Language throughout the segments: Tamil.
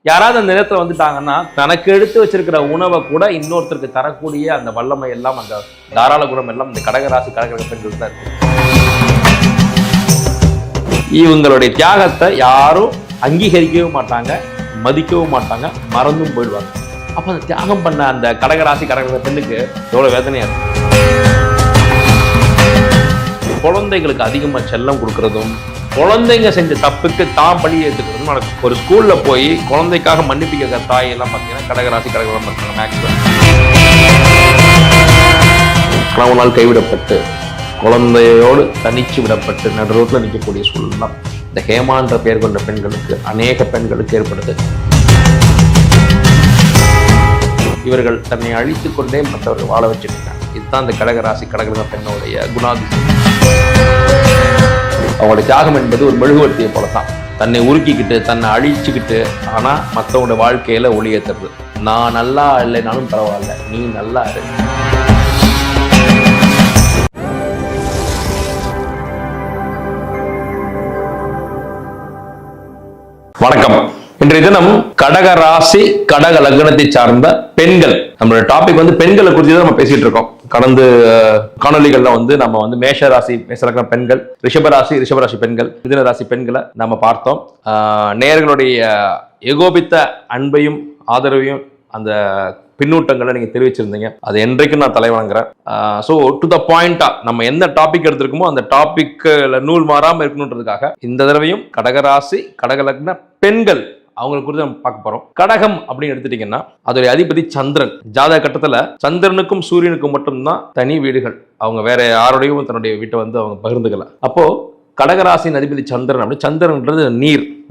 யாராவது அந்த நேரத்துல வந்துட்டாங்கன்னா தனக்கு எடுத்து வச்சிருக்கிற உணவை கூட இன்னொருத்தருக்கு தரக்கூடிய அந்த வல்லமை எல்லாம், அந்த தாராள குணம் எல்லாம் இந்த கடகராசி கடக பெண்கள் தான் இருக்கு. இவங்களுடைய தியாகத்தை யாரும் அங்கீகரிக்கவும் மாட்டாங்க, மதிக்கவும் மாட்டாங்க, மறந்தும் போயிடுவாங்க. அப்ப அந்த தியாகம் பண்ண அந்த கடகராசி கடக பெண்ணுக்கு எவ்வளவு வேதனையா இருக்கு. குழந்தைகளுக்கு அதிகமா செல்லம் கொடுக்கறதும், குழந்தைங்க செஞ்ச தப்புக்கு தான் பழி ஏற்றுக்கிறதும் நடக்கும். ஒரு ஸ்கூல்ல போய் குழந்தைக்காக மன்னிப்பு கேட்கிற தாய் எல்லாம் பார்த்தீங்கன்னா கடகராசி கடகம் இருக்காங்க மேக்ஸிமம். கணவனால் கைவிடப்பட்டு குழந்தையோடு தனிச்சு விடப்பட்டு நடு ரோட்ல நிற்கக்கூடிய சூழல்லாம் இந்த ஹேமான்ற பெயர் கொண்ட பெண்களுக்கு, அநேக பெண்களுக்கு ஏற்படுது. இவர்கள் தன்னை அழித்துக் கொண்டே மற்றவர்கள் வாழ வச்சிருக்காங்க. இதுதான் இந்த கடகராசி கடக பெண்ணுடைய குணாதிசயம். அவங்களுடைய தியாகம் என்பது ஒரு மெழுகுவர்த்தியை போலதான், தன்னை உருக்கிக்கிட்டு தன்னை அழிச்சுக்கிட்டு ஆனா மற்றவங்களோட வாழ்க்கையில ஒளியேற்றுறது. நான் நல்லா இல்லைனாலும் பரவாயில்ல, நீ நல்லா இரு. வணக்கம். இன்றைய தினம் கடகராசி கடக லக்னத்தை சார்ந்த பெண்கள். நம்மளோட டாபிக் பெண்களை குறித்து தான் நம்ம பேசிட்டு இருக்கோம். கடந்த காணொலிகள்ல நம்ம மேஷ ராசி மேஷ லக்ன பெண்கள், ரிஷபராசி பெண்கள், மிதுன ராசி பெண்களை நம்ம பார்த்தோம். நேயர்களுடைய ஏகோபித்த அன்பையும் ஆதரவையும் அந்த பின்னூட்டங்களை நீங்க தெரிவிச்சிருந்தீங்க. அது என்றைக்கும் நான் தலை வணங்குறேன். ஸோ டு த பாயிண்டா நம்ம எந்த டாபிக் எடுத்திருக்கோமோ அந்த டாபிக்ல நூல் மாறாம இருக்கணுன்றதுக்காக இந்த தடவையும் கடகராசி கடக லக்ன பெண்கள் அவங்களை குறித்து நம்ம பார்க்க போறோம். கடகம் அப்படின்னு எடுத்துட்டீங்கன்னா அதோடைய அதிபதி சந்திரன். ஜாதக கட்டத்துல சந்திரனுக்கும் சூரியனுக்கும் மட்டும்தான் தனி வீடுகள். அவங்க வேற யாரோடையும் தன்னுடைய வீட்டை அவங்க பகிர்ந்துக்கல. அப்போ கடகராசின் அதிபதி சந்திரன். அப்படி சந்திரன்ன்றது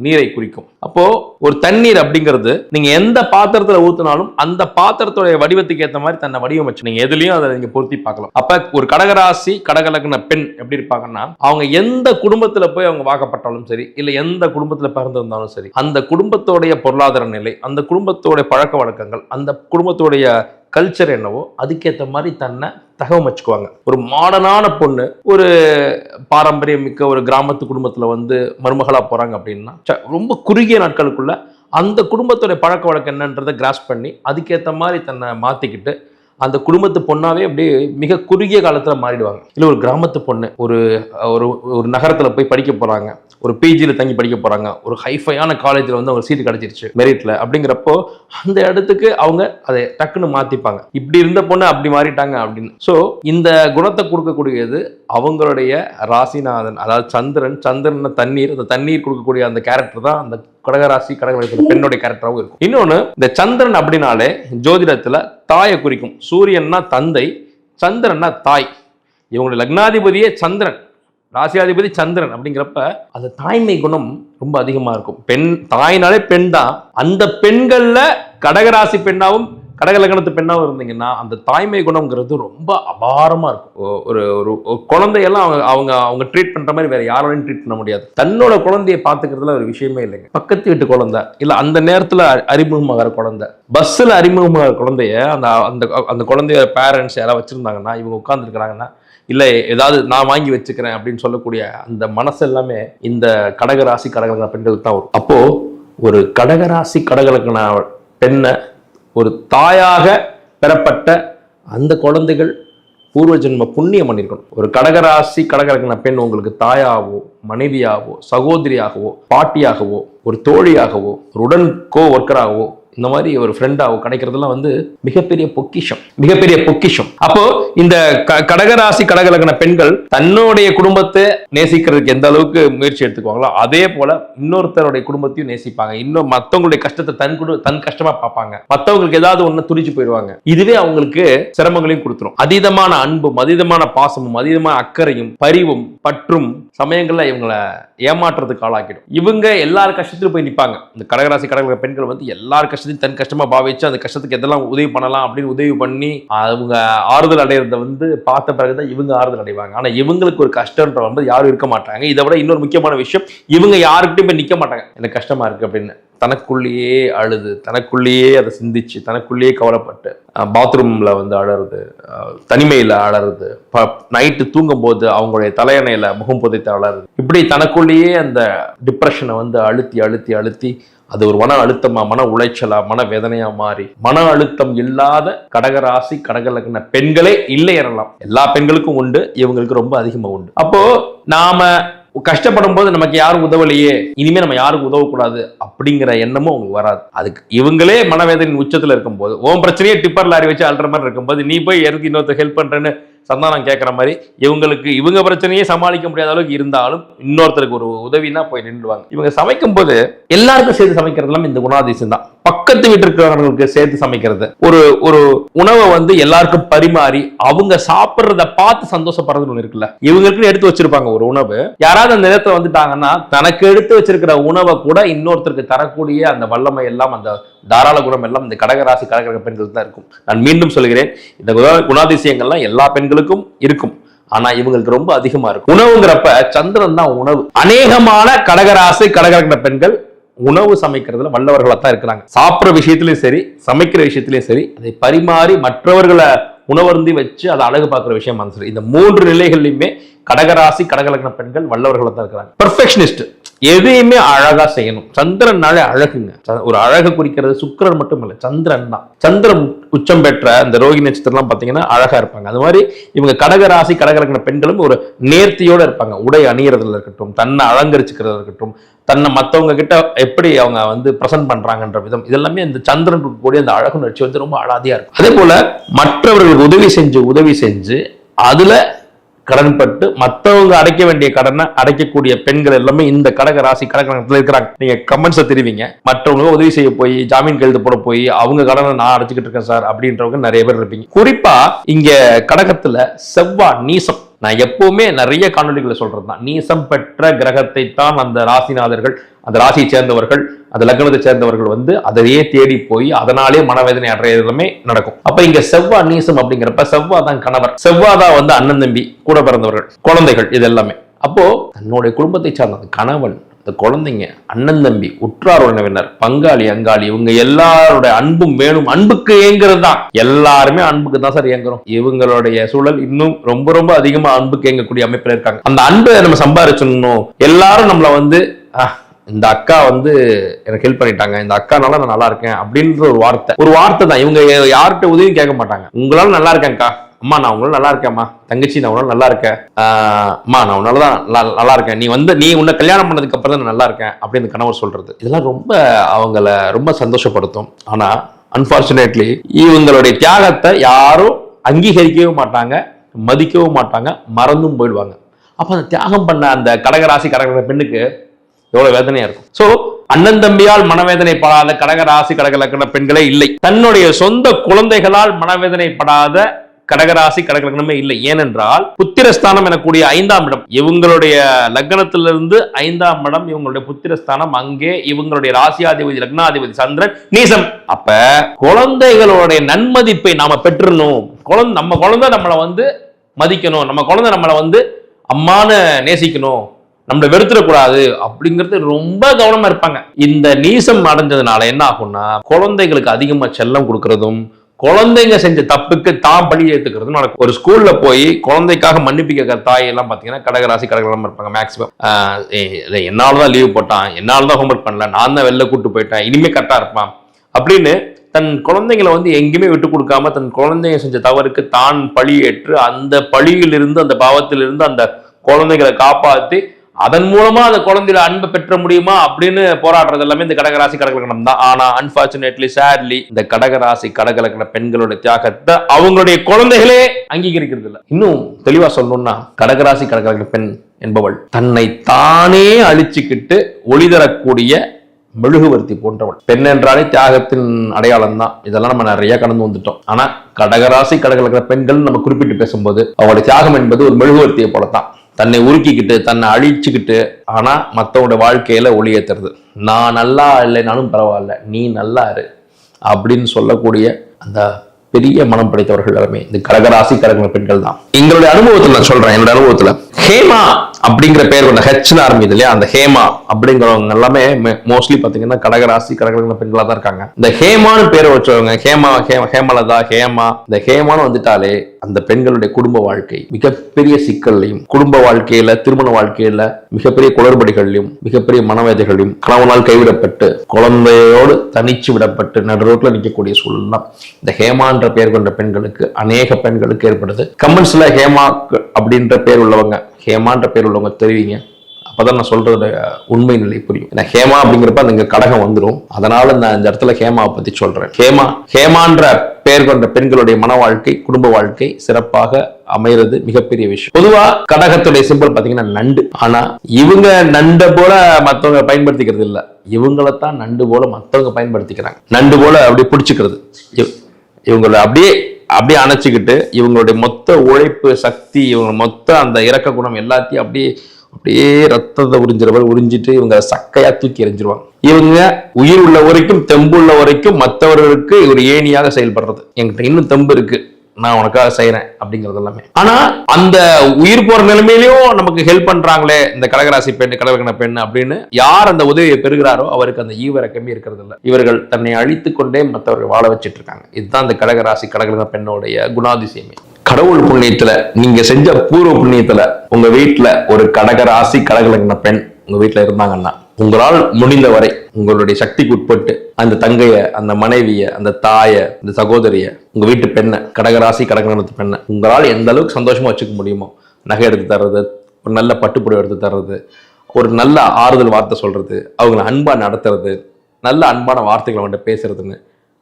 நீரை குறிக்கும். அப்போ ஒரு தண்ணீர் அப்படிங்கிறது நீங்க எந்த பாத்திரத்துல ஊத்தினாலும் அந்த பாத்திரத்துடைய வடிவத்துக்கு ஏற்ற மாதிரி தன்னை வடிவமைச்சு நீங்க எதுலயும் அதை நீங்க பொருத்தி பார்க்கலாம். அப்ப ஒரு கடகராசி கடகலக்ன பெண் எப்படி இருப்பாங்கன்னா, அவங்க எந்த குடும்பத்துல போய் அவங்க வாக்கப்பட்டாலும் சரி, இல்ல எந்த குடும்பத்துல பிறந்திருந்தாலும் சரி, அந்த குடும்பத்தோடைய பொருளாதார நிலை, அந்த குடும்பத்தோடைய பழக்க வழக்கங்கள், அந்த குடும்பத்தோடைய கல்ச்சர் என்னவோ அதுக்கேற்ற மாதிரி தன்னை தகவமைச்சுக்குவாங்க. ஒரு மாடர்னான பொண்ணு ஒரு பாரம்பரியம் மிக்க ஒரு கிராமத்து குடும்பத்துல மருமகளா போறாங்க அப்படின்னா ரொம்ப குறுகிய நாட்களுக்குள்ள அந்த குடும்பத்தோட பழக்க வழக்கம் என்னன்றதை கிராஸ் பண்ணி அதுக்கேற்ற மாதிரி தன்னை மாத்திக்கிட்டு அந்த குடும்பத்து பொண்ணாவே அப்படியே மிக குறுகிய காலத்துல மாறிடுவாங்க. இல்ல ஒரு கிராமத்து பொண்ணு ஒரு ஒரு நகரத்துல போய் படிக்க போறாங்க, ஒரு பிஜியில் தங்கி படிக்க போறாங்க, ஒரு ஹைஃபையான காலேஜில் அவங்க சீட்டு கிடைச்சிருச்சு மெரிட்ல. அப்படிங்கிறப்போ அந்த இடத்துக்கு அவங்க அதை டக்குன்னு மாத்திப்பாங்க. இப்படி இருந்த பொண்ணு அப்படி மாறிட்டாங்க அப்படின்னு. ஸோ இந்த குணத்தை கொடுக்கக்கூடியது அவங்களுடைய ராசிநாதன், அதாவது சந்திரன் தண்ணீர். அந்த தண்ணீர் கொடுக்கக்கூடிய அந்த கேரக்டர் தான் அந்த கடகராசி கடக பெண்ணுடைய கேரக்டராகவும் இருக்கும். இன்னொன்னு, இந்த சந்திரன் அப்படின்னாலே ஜோதிடத்துல தாயை குறிக்கும். சூரியன்னா தந்தை, சந்திரன்னா தாய். இவங்களுடைய லக்னாதிபதியே சந்திரன், ராசியாதிபதி சந்திரன். அப்படிங்கிறப்ப அந்த தாய்மை குணம் ரொம்ப அதிகமா இருக்கும். பெண் தாய்னாலே பெண் தான். அந்த பெண்கள்ல கடகராசி பெண்ணாவும் கடக லக்னத்து பெண்ணாவும் இருந்தீங்கன்னா அந்த தாய்மை குணம்ங்கிறது ரொம்ப அபாரமா இருக்கும். ஒரு குழந்தையெல்லாம் அவங்க ட்ரீட் பண்ற மாதிரி வேற யாரோடையும் ட்ரீட் பண்ண முடியாது. தன்னோட குழந்தைய பாத்துக்கிறதுல ஒரு விஷயமே இல்லைங்க. பக்கத்து வீட்டு குழந்தை, இல்ல அந்த நேரத்துல அறிமுகமாகிற குழந்தை, பஸ்ல அறிமுகமாகிற குழந்தைய அந்த குழந்தைய பேரண்ட்ஸ் யாராவது வச்சிருந்தாங்கன்னா, இவங்க உட்கார்ந்து இருக்கிறாங்கன்னா, இல்லை ஏதாவது நான் வாங்கி வச்சுக்கிறேன் அப்படின்னு சொல்லக்கூடிய அந்த மனசு எல்லாமே இந்த கடகராசி கடகலக்ன பெண்களுக்கு தான் வரும். அப்போ ஒரு கடகராசி கடகலக்ன பெண்ணை ஒரு தாயாக பெறப்பட்ட அந்த குழந்தைகள் பூர்வ ஜென்ம புண்ணியம் பண்ணியிருக்கணும். ஒரு கடகராசி கடகலக்ன பெண் உங்களுக்கு தாயாகவோ, மனைவியாகவோ, சகோதரியாகவோ, பாட்டியாகவோ, ஒரு தோழியாகவோ, ஒரு உடன் கோ ஒர்க்கராகவோ, இந்த மாதிரி ஒரு ஃப்ரெண்டாவோ கிடைக்கிறதுலாம் மிகப்பெரிய பொக்கிஷம். அப்போ இந்த கடகராசி கடகலக்ன பெண்கள் தன்னுடைய குடும்பத்தை நேசிக்கிறதுக்கு எந்த அளவுக்கு முயற்சி எடுத்துக்குவாங்களோ அதே போல இன்னொருத்தருடைய குடும்பத்தையும் நேசிப்பாங்க. இன்னும் மற்றவங்களுடைய கஷ்டத்தை தன் கஷ்டமா பார்ப்பாங்க. மற்றவங்களுக்கு ஏதாவது ஒண்ணு துடிச்சு போயிடுவாங்க. இதுவே அவங்களுக்கு சிரமங்களையும் கொடுத்துரும். அதீதமான அன்பும், அதீதமான பாசமும், அதீதமான அக்கறையும், பரிவும், பற்றும் சமயங்கள்ல இவங்களை ஏமாற்றுறதுக்கு ஆளாக்கிடும். இவங்க எல்லார் கஷ்டத்திலும் போய் நிற்பாங்க. இந்த கடகராசி கடகலக்ன பெண்கள் எல்லார் கஷ்டத்தையும் தன் கஷ்டமா பாவிச்சு அந்த கஷ்டத்துக்கு எதெல்லாம் உதவி பண்ணலாம் அப்படின்னு உதவி பண்ணி அவங்க ஆறுதல் அடைகிறத பார்த்த பிறகுதான் இவங்க ஆறுதல் அடைவாங்க. ஆனா இவங்களுக்கு ஒரு கஷ்டம்ன்ற யாரும் இருக்க மாட்டாங்க. இதை விட இன்னொரு முக்கியமான விஷயம், இவங்க யாருக்கிட்டையும் போய் நிக்க மாட்டாங்க எனக்கு கஷ்டமா இருக்கு அப்படின்னு. தனக்குள்ளேயே அழுது, தனக்குள்ளேயே அதை சிந்திச்சு, தனக்குள்ளேயே கவலைப்பட்டு, பாத்ரூம்ல வந்து அழறது, தனிமையில அழறது, நைட்டு தூங்கும் போது அவங்களுடைய தலையணையில முகம் புதைத்து அழறது, இப்படி தனக்குள்ளேயே அந்த டிப்ரெஷனை வந்து அழுத்தி அழுத்தி அழுத்தி அது ஒரு மன அழுத்தமா, மன உளைச்சலா, மன வேதனையா மாறி, மன அழுத்தம் இல்லாத கடகராசி கடகலக்ன பெண்களே இல்லை எனலாம். எல்லா பெண்களுக்கும் உண்டு, இவங்களுக்கு ரொம்ப அதிகமா உண்டு. அப்போ நாம கஷ்டப்படும் போது நமக்கு யாரும் உதவலையே, இனிமே நம்ம யாருக்கும் உதவக்கூடாது அப்படிங்கிற எண்ணமும் அவங்களுக்கு வராது. அதுக்கு இவங்களே மனவேதனையின் உச்சத்துல இருக்கும்போது, உன் பிரச்சனையே டிப்பர் லாரி வச்சு அல்ற மாதிரி இருக்கும்போது நீ போய் எதுக்கு இன்னொருத்தர் ஹெல்ப் பண்றேன்னு சந்தானம் கேட்குற மாதிரி, இவங்க பிரச்சனையே சமாளிக்க முடியாத அளவுக்கு இருந்தாலும் இன்னொருத்தருக்கு ஒரு உதவினா போய் நின்றுவாங்க. இவங்க சமைக்கும் போது எல்லாருக்கும் சேர்த்து சமைக்கிறதுலாம் இந்த குணாதிசயம் தான். பக்கத்து வீட்டு இருக்கிறவங்களுக்கு சேர்த்து சமைக்கிறது, ஒரு உணவை வந்து எல்லாருக்கும் பரிமாறி அவங்க சாப்பிட்றத பார்த்து சந்தோஷப்படுறதுன்னு ஒன்று இருக்குல்ல. இவங்களுக்குன்னு எடுத்து வச்சிருப்பாங்க ஒரு உணவு, யாராவது அந்த நேரத்தில் வந்துட்டாங்கன்னா தனக்கு எடுத்து வச்சிருக்கிற உணவை கூட இன்னொருத்தருக்கு தரக்கூடிய அந்த வல்லமை எல்லாம், அந்த தாராள குணம் எல்லாம் இந்த கடகராசி கடகரக பெண்களுக்கு தான் இருக்கும். நான் மீண்டும் சொல்கிறேன், இந்த குணாதிசயங்கள்லாம் எல்லா பெண்களுக்கும் இருக்கும். ஆனா இவங்களுக்கு ரொம்ப அதிகமா இருக்கும். உணவுங்கிறப்ப சந்திரன் தான் உணவு. அநேகமான கடகராசி கடகரக பெண்கள் உணவு சமைக்கிறதுல வல்லவர்களா தான் இருக்கிறாங்க. சாப்பிட்ற விஷயத்திலயும் சரி, சமைக்கிற விஷயத்திலயும் சரி, அதை பரிமாறி மற்றவர்களை உணவருந்தி வச்சு அதை அழகு பார்க்குற விஷயம் சரி, இந்த 3 நிலைகள்லையுமே கடகராசி கடகலக்ன பெண்கள் வல்லவர்களா தான் இருக்கிறாங்க. பெர்ஃபெக்ஷனிஸ்ட், எதையுமே அழகா செய்யணும். சந்திரனாலே அழகுங்க. ஒரு அழகு குறிக்கிறது சுக்கிரன் மட்டும் இல்லை, சந்திரன் தான். சந்திரன் உச்சம் பெற்ற இந்த ரோஹிணி நட்சத்திரம்லாம் பார்த்தீங்கன்னா அழகா இருப்பாங்க. அது மாதிரி இவங்க கடகராசி கடகலக்ன பெண்களும் ஒரு நேர்த்தியோட இருப்பாங்க. உடை அணியறதுல இருக்கட்டும், தன்னை அலங்கரிச்சுக்கிறதுல இருக்கட்டும், தன்னை மற்றவங்க கிட்ட எப்படி அவங்க வந்து பிரசன்ட் பண்றாங்கன்ற விதம், இதெல்லாமே இந்த சந்திரன் கூடிய அந்த அழகு நட்சி வந்து ரொம்ப அழாதியா இருக்கும். அதே போல மற்றவர்களுக்கு உதவி செஞ்சு அதுல கடன்பட்டு மற்றவங்க அடைக்க வேண்டிய கடனை அடைக்கக்கூடிய பெண்கள் எல்லாமே இந்த கடகராசி கடகலக்னத்துல இருக்கிறாங்க. நீங்க கமெண்ட்ஸை தெரிவிங்க. மற்றவங்க உதவி செய்ய போய் ஜாமீன் கையெழுத்து போட போய் அவங்க கடனை நான் அடைச்சிக்கிட்டு இருக்கேன் சார் அப்படின்றவங்க நிறைய பேர் இருப்பீங்க. குறிப்பா இங்க கடகத்துல செவ்வாய் நீசம். நான் எப்பவுமே நிறைய காணொலிகளை சொல்றதுதான், நீசம் பெற்ற கிரகத்தை தான் அந்த ராசிநாதர்கள், அந்த ராசியை சேர்ந்தவர்கள், அந்த லக்னத்தை சேர்ந்தவர்கள் வந்து அதையே தேடி போய் அதனாலே மனவேதனை அடையறதுமே நடக்கும். அப்ப இங்க செவ்வாய் நீசம் அப்படிங்கிறப்ப செவ்வாய் தான் கணவர், செவ்வாய் தான் வந்து அண்ணன் தம்பி, கூட பிறந்தவர்கள், குழந்தைகள், இது எல்லாமே. அப்போ தன்னுடைய குடும்பத்தை சார்ந்தது கணவன், இந்த குழந்தைங்க, அண்ணன் தம்பி, உற்றார் உறவினர், பங்காளி அங்காளி, இவங்க எல்லாருடைய அன்பும் வேணும். அன்புக்கு ஏங்குறது தான், எல்லாருமே அன்புக்கு தான் சார் ஏங்குறோம். இவங்களுடைய சூழல் இன்னும் ரொம்ப ரொம்ப அதிகமா அன்புக்கு ஏங்கக்கூடிய அமைப்புல இருக்காங்க. அந்த அன்பை நம்ம சம்பாதிச்சிடணும். எல்லாரும் நம்மள வந்து இந்த அக்கா வந்து எனக்கு ஹெல்ப் பண்ணிட்டாங்க, இந்த அக்கானால நான் நல்லா இருக்கேன் அப்படின்ற ஒரு வார்த்தை தான். இவங்க யார்கிட்ட உதவியும் கேட்க மாட்டாங்க. உங்களால நல்லா இருக்கேன்க்கா, அம்மா நான் உங்களால நல்லா இருக்கேன்மா, தங்கச்சி நான் உன்னால நல்லா இருக்கேன், அம்மா நான் உன்னாலதான் நல்லா இருக்கேன், நீ உன்னை கல்யாணம் பண்ணதுக்கு அப்புறம் தான் நான் நல்லா இருக்கேன் அப்படின்னு கணவர் சொல்றது, இதெல்லாம் ரொம்ப அவங்கள ரொம்ப சந்தோஷப்படுத்தும். ஆனா அன்பார்ச்சுனேட்லி இவங்களுடைய தியாகத்தை யாரும் அங்கீகரிக்கவும் மாட்டாங்க, மதிக்கவும் மாட்டாங்க, மறந்தும் போயிடுவாங்க. அப்ப அந்த தியாகம் பண்ண அந்த கடகராசி கடகர பெண்ணுக்கு எவ்வளவு வேதனையா இருக்கும். சோ அண்ணன் தம்பியால் மனவேதனைப்படாத கடகராசி கடகலக்ன பெண்களே இல்லை. தன்னுடைய சொந்த குழந்தைகளால் மனவேதனைப்படாத கடகராசி கடகலக்னமே இல்லை. ஏனென்றால் புத்திரஸ்தானம் எனக்கூடிய 5ஆம் இடம், இவங்களுடைய லக்னத்திலிருந்து 5ஆம் இடம் இவங்களுடைய புத்திரஸ்தானம். அங்கே இவங்களுடைய ராசியாதிபதி லக்னாதிபதி சந்திரன் நீசம். அப்ப குழந்தைகளுடைய நன்மதிப்பை நாம பெற்றுணும். நம்ம குழந்தை நம்மளை வந்து மதிக்கணும், நம்ம குழந்தை நம்மளை வந்து அம்மானு நேசிக்கணும், நம்மளை வெறுத்துடக்கூடாது அப்படிங்கிறது ரொம்ப கவனமா இருப்பாங்க. இந்த நீசம் அடைஞ்சதுனால என்ன ஆகும்னா, குழந்தைகளுக்கு அதிகமா செல்லம் கொடுக்கறதும், குழந்தைங்க செஞ்ச தப்புக்கு தான் பழி ஏத்துக்கிறதும் நடக்கும். ஒரு ஸ்கூல்ல போய் குழந்தைக்காக மன்னிப்பு கேட்கிற தாய் எல்லாம் பாத்தீங்கன்னா கடகராசி கடகலமா இருப்பாங்க மேக்சிமம். என்னாலதான் லீவ் போட்டான், என்னாலதான் ஹோம்ஒர்க் பண்ணல, நான் தான் வெளில கூட்டு போயிட்டேன், இனிமே கரெக்டா இருப்பான் அப்படின்னு தன் குழந்தைங்களை வந்து எங்கேயுமே விட்டு கொடுக்காம தன் குழந்தைங்க செஞ்ச தவறுக்கு தான் பழி ஏற்று அந்த பழியிலிருந்து, அந்த பாவத்திலிருந்து அந்த குழந்தைகளை காப்பாற்றி அதன் மூலமா அந்த குழந்தையில அன்பை பெற்ற முடியுமா அப்படின்னு போராடுறது எல்லாமே இந்த கடகராசி கடகலக்னம் தான். ஆனா அன்பார்ச்சுனேட்லி சேட்லி இந்த கடகராசி கடகலக்ன பெண்களுடைய தியாகத்தை அவங்களுடைய குழந்தைகளே அங்கீகரிக்கிறது இல்லை. இன்னும் தெளிவா சொல்லணும்னா, கடகராசி கடகலக்ன பெண் என்பவள் தன்னை தானே அழிச்சுக்கிட்டு ஒளி தரக்கூடிய மெழுகுவர்த்தி போன்றவள். பெண் என்றாலே தியாகத்தின் அடையாளம் தான். இதெல்லாம் நம்ம நிறைய கடந்து வந்துட்டோம். ஆனா கடகராசி கடகலக்ன பெண்கள் நம்ம குறிப்பிட்டு பேசும்போது அவங்களுடைய தியாகம் என்பது ஒரு மெழுகுவர்த்தியை போலத்தான். தன்னை உருக்கிக்கிட்டு தன்னை அழிச்சுக்கிட்டு ஆனா மற்றவங்களோட வாழ்க்கையில ஒளியேற்றுறது. நான் நல்லா இல்லைனாலும் பரவாயில்ல, நீ நல்லா இரு அப்படின்னு சொல்லக்கூடிய அந்த பெரிய மனம் படைத்தவர்கள் எல்லாமே இந்த கடகராசி கடகலக்ன பெண்கள் தான். எங்களுடைய அனுபவத்தில் நான் சொல்றேன், என்னோட அனுபவத்துல ஹேமா அப்படிங்கிற பேர் கொண்ட ஹெச்னு ஆரம்பிக்குது இல்லையா, அந்த ஹேமா அப்படிங்கிறவங்க எல்லாமே மோஸ்ட்லி பாத்தீங்கன்னா கடகராசி கடகலக்ன பெண்களா தான் இருக்காங்க. இந்த ஹேமான்னு பேரை வச்சவங்க ஹேமலதா ஹேமா, இந்த ஹேமான்னு வந்துட்டாலே அந்த பெண்களுடைய குடும்ப வாழ்க்கை மிகப்பெரிய சிக்கல்லையும், குடும்ப வாழ்க்கையில திருமண வாழ்க்கையில மிகப்பெரிய குளறுபடிகளையும், மிகப்பெரிய மனவேதைகளையும், கணவனால் கைவிடப்பட்டு குழந்தையோடு தனிச்சு விடப்பட்டு நடுரோட்டில் நிற்கக்கூடிய சூழல் தான் இந்த ஹேமான்ற பெயர் கொண்ட பெண்களுக்கு, அநேக பெண்களுக்கு ஏற்படுது. கமெண்ட்ஸ்ல ஹேமா அப்படின்ற பேர் உள்ளவங்க, ஹேமான்ற பேர் உள்ளவங்க தெரிவிங்க, அப்பதான் நான் சொல்றது உண்மை நிலை புரியும். ஏன்னா ஹேமா அப்படிங்கிறப்ப அந்த கடகம் வந்துடும். அதனால நான் இந்த இடத்துல ஹேமாவை பத்தி சொல்றேன். ஹேமான்ற பெயர் கொண்ட பெண்களுடைய மன வாழ்க்கை, குடும்ப வாழ்க்கை சிறப்பாக அமைகிறது மிகப்பெரிய விஷயம். பொதுவா கடகத்துடைய சிம்பிள் பாத்தீங்கன்னா நண்டு. ஆனா இவங்க நண்டை போல மத்தவங்க பயன்படுத்திக்கிறது இல்ல, இவங்களைத்தான் நண்டு போல மத்தவங்க பயன்படுத்திக்கிறாங்க. நண்டு போல அப்படியே பிடிச்சுக்கிறது, இவங்களை அப்படியே அணைச்சிக்கிட்டு இவங்களுடைய மொத்த உழைப்பு சக்தி, இவங்க மொத்த அந்த இரக்க குணம் எல்லாத்தையும் அப்படியே ரத்தத்தை உறிஞ்சிட்டு இவங்க சக்கையா தூக்கி எறிஞ்சிருவாங்க. இவங்க உயிர் உள்ள வரைக்கும், தெம்பு உள்ள வரைக்கும் மற்றவர்களுக்கு ஒரு ஏணியாக செயல்படுறது. என்கிட்ட இன்னும் தெம்பு இருக்கு, நான் உனக்காக செய்யறேன் அப்படிங்கிறது எல்லாமே. ஆனா அந்த உயிர் போற நிலைமையிலையும் நமக்கு ஹெல்ப் பண்றாங்களே இந்த கடகராசி பெண், கடகலக்ன பெண் அப்படின்னு யார் அந்த உதவியை பெறுகிறாரோ அவருக்கு அந்த ஈவிரக்கமே இருக்கிறது இல்லை. இவர்கள் தன்னை அழித்துக் கொண்டே மற்றவர்கள் வாழ வச்சிட்டு இருக்காங்க. இதுதான் இந்த கடகராசி கடகலக்ன பெண்ணோடைய குணாதிசயமே. கடவுள் புண்ணியத்துல, நீங்க செஞ்ச பூர்வ புண்ணியத்துல உங்க வீட்டுல ஒரு கடகராசி கடகலக்ன பெண் உங்க வீட்டுல இருந்தாங்கன்னா, உங்களால் முடிந்த வரை உங்களுடைய சக்திக்கு உட்பட்டு அந்த தங்கைய, அந்த மனைவிய, அந்த தாய, அந்த சகோதரிய, உங்க வீட்டு பெண்ணை, கடகராசி கடகலக்ன பெண்ணை உங்களால் எந்த அளவுக்கு சந்தோஷமா வச்சுக்க முடியுமோ, நகை எடுத்து தர்றது, ஒரு நல்ல பட்டுப்புடவை எடுத்து தர்றது, ஒரு நல்ல ஆறுதல் வார்த்தை சொல்றது, அவங்களை அன்பா நடத்துறது, நல்ல அன்பான வார்த்தைகளை அவங்கள்ட்ட பேசுறதுன்னு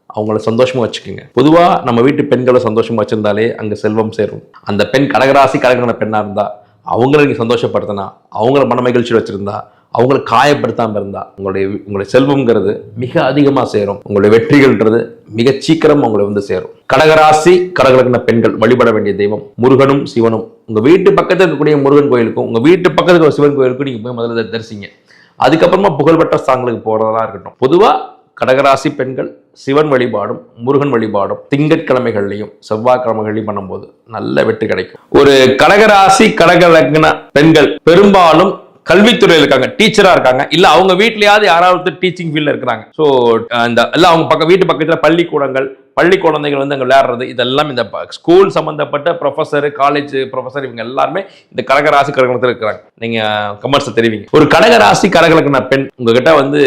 அவங்கள சந்தோஷமா வச்சுக்கோங்க. பொதுவா நம்ம வீட்டு பெண்களை சந்தோஷமா வச்சிருந்தாலே அங்க செல்வம் சேரும். அந்த பெண் கடகராசி கடகலக்ன பெண்ணா இருந்தா, அவங்களை நீங்க சந்தோஷப்படுத்தினா, அவங்கள மன மகிழ்ச்சி வச்சிருந்தா, அவங்களை காயப்படுத்தாம இருந்தா, உங்களுடைய செல்வம்ங்கிறது மிக அதிகமா சேரும். உங்களுடைய வெற்றிகள்ன்றது மிக சீக்கிரம் உங்களை வந்து சேரும். கடகராசி கடகலக்ன பெண்கள் வழிபட வேண்டிய தெய்வம் முருகனும் சிவனும். உங்க வீட்டு பக்கத்தில் இருக்கக்கூடிய முருகன் கோயிலுக்கும், உங்க வீட்டு பக்கத்துக்கு ஒரு சிவன் கோயிலுக்கும் நீங்க போய் முதல்ல தரிசிங்க. அதுக்கப்புறமா புகழ்பெற்ற ஸ்தலங்களுக்கு போறதா இருக்கட்டும். பொதுவா கடகராசி பெண்கள் சிவன் வழிபாடும் முருகன் வழிபாடும் திங்கட்கிழமைகள்லையும் செவ்வாய்க்கிழமைகளையும் பண்ணும்போது நல்ல வெற்றி கிடைக்கும். ஒரு கடகராசி கடகலக்ன பெண்கள் பெரும்பாலும் கல்வித்துறையில் இருக்காங்க, டீச்சரா இருக்காங்க, இல்ல அவங்க வீட்லயாவது யாராவது டீச்சிங் ஃபீல்ட்ல இருக்கிறாங்க. ஸோ இந்த எல்லாம் அவங்க வீட்டு பக்கத்துல பள்ளிக்கூடங்கள், பள்ளி குழந்தைகள் வந்து அங்க விளையாடுறது, இதெல்லாம் இந்த ஸ்கூல் சம்பந்தப்பட்ட ப்ரொஃபஸர், காலேஜ் ப்ரொஃபஸர், இவங்க எல்லாருமே இந்த கடகராசி கடகலக்னத்தில் இருக்கிறாங்க. நீங்க கமர்ஸ் தெரிவிங்க. ஒரு கடகராசி கடகலக்ன பெண் உங்ககிட்ட வந்து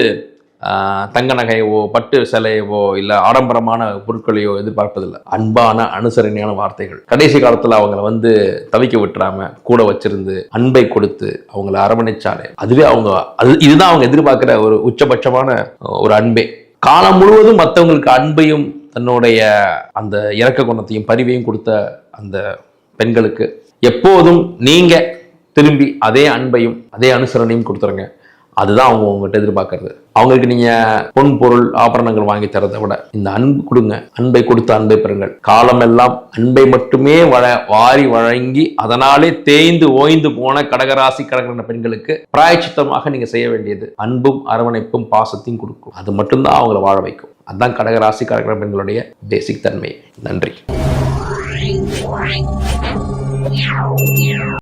தங்க நகையவோ பட்டு சிலையவோ இல்ல ஆடம்பரமான பொருட்களையோ எதிர்பார்ப்பதில்லை. அன்பான அனுசரணையான வார்த்தைகள், கடைசி காலத்துல அவங்களை வந்து தவிக்க விட்டுறாம கூட வச்சிருந்து அன்பை கொடுத்து அவங்களை அரவணைச்சாலே அதுவே இதுதான் அவங்க எதிர்பார்க்கிற ஒரு உச்சபட்சமான ஒரு அன்பே. காலம் முழுவதும் மற்றவங்களுக்கு அன்பையும் தன்னுடைய அந்த இரக்க குணத்தையும் பரிவையும் கொடுத்த அந்த பெண்களுக்கு எப்போதும் நீங்க திரும்பி அதே அன்பையும் அதே அனுசரணையும் கொடுத்துருங்க. அதுதான் அவங்க உங்ககிட்ட எதிர்பார்க்கறது. அவங்களுக்கு நீங்க பொன் பொருள் ஆபரணங்கள் வாங்கி தரதை விட இந்த அன்பு கொடுங்க. அன்பை கொடுத்து அன்பை பெறுங்கள். காலம் எல்லாம் அன்பை மட்டுமே வாரி வழங்கி அதனாலே தேய்ந்து ஓய்ந்து போன கடகராசி கடகலக்ன பெண்களுக்கு பிராயச்சித்தமாக நீங்க செய்ய வேண்டியது அன்பும் அரவணைப்பும் பாசத்தையும் கொடுக்கும். அது மட்டும்தான் அவங்கள வாழ வைக்கும். அதுதான் கடகராசி கடகலக்ன பெண்களுடைய பேசிக் தன்மை. நன்றி.